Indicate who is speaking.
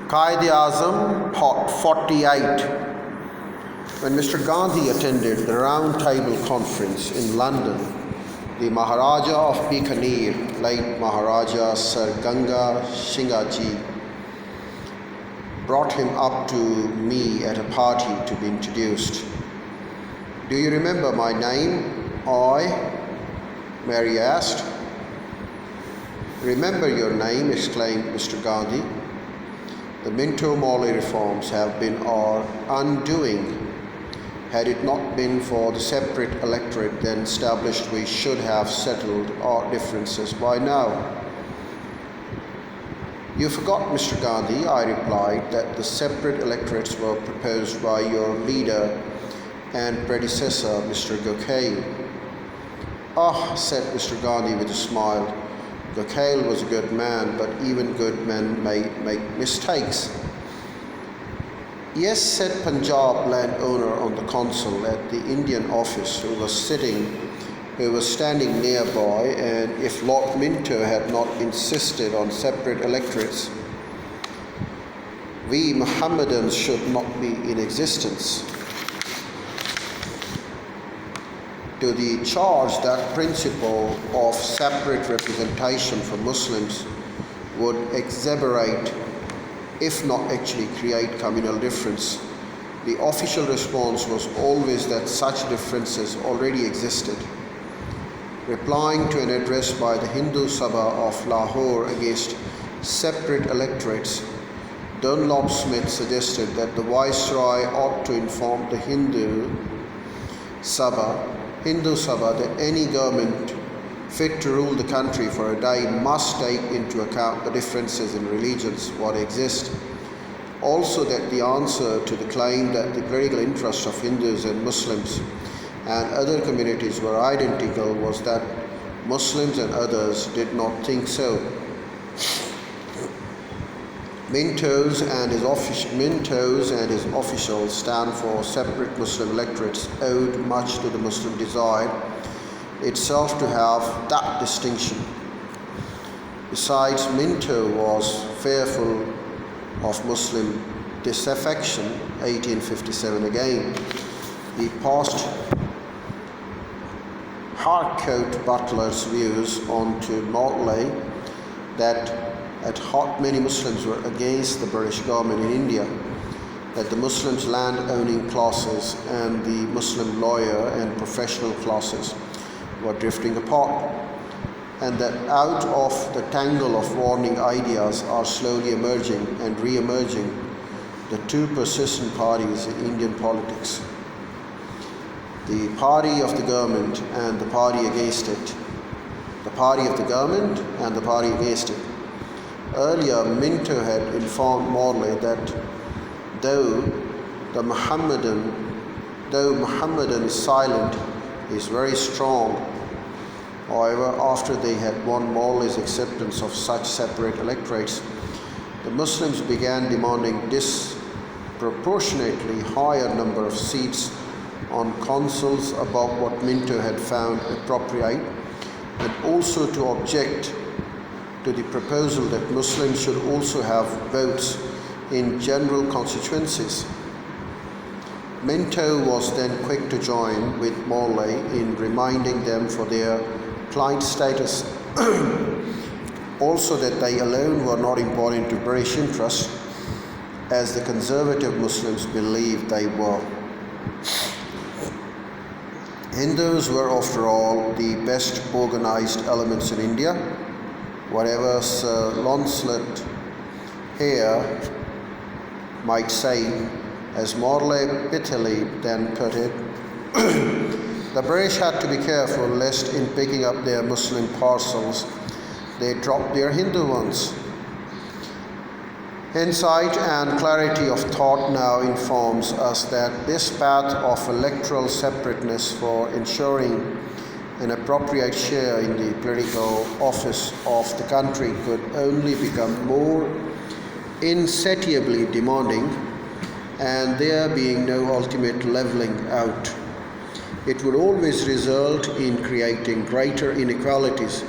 Speaker 1: Quaid Azam, Part 48. When Mr. Gandhi attended the Round Table Conference in London, the Maharaja of Bikaner, late Maharaja Sir Ganga Singhaji, brought him up to me at a party to be introduced. "Do you remember my name?" Mary asked. "Remember your name," exclaimed Mr. Gandhi. "The Minto Morley reforms have been our undoing. Had it not been for the separate electorate then established, we should have settled our differences by now." "You forgot, Mr. Gandhi," I replied, "that the separate electorates were proposed by your leader and predecessor, Mr. Quaid." "Ah," said Mr. Gandhi with a smile, "Quaid was a good man, but even good men may make mistakes." "Yes," said Punjab landowner on the consul at the Indian office who was standing nearby, "and if Lord Minto had not insisted on separate electorates, we Mohammedans should not be in existence." To the charge that principle of separate representation for Muslims would exacerbate, if not actually create, communal difference, the official response was always that such differences already existed. Replying to an address by the Hindu Sabha of Lahore against separate electorates, Dunlop Smith suggested that the Viceroy ought to inform the Hindu Sabha that any government fit to rule the country for a day must take into account the differences in religions what exist. Also, that the answer to the claim that the political interests of Hindus and Muslims and other communities were identical was that Muslims and others did not think so. Mintos and his officials stand for separate Muslim electorates owed much to the Muslim desire itself to have that distinction. Besides, Minto was fearful of Muslim disaffection, 1857 again. The past Harcourt Butler's views on to Morley that at heart many Muslims were against the British government in India, that the Muslims land-owning classes and the Muslim lawyer and professional classes were drifting apart, and that out of the tangle of warring ideas are slowly emerging and re-emerging the two persistent parties in Indian politics: the party of the government and the party against it. The party of the government and the party against it. Earlier, Minto had informed Morley that though Muhammadan is silent, he is very strong. However, after they had won Morley's acceptance of such separate electorates, the Muslims began demanding disproportionately higher number of seats on consuls above what Minto had found appropriate, and also to object to the proposal that Muslims should also have votes in general constituencies. Minto was then quick to join with Morley in reminding them for their client status, also that they alone were not important to British interests, as the conservative Muslims believed they were. Hindus were, after all, the best organized elements in India. Whatever Sir Launcelot here might say, as Morley bitterly then put it, the British had to be careful lest in picking up their Muslim parcels they drop their Hindu ones. Insight and clarity of thought now informs us that this path of electoral separateness for ensuring an appropriate share in the political office of the country could only become more insatiably demanding, and there being no ultimate levelling out, it would always result in creating greater inequalities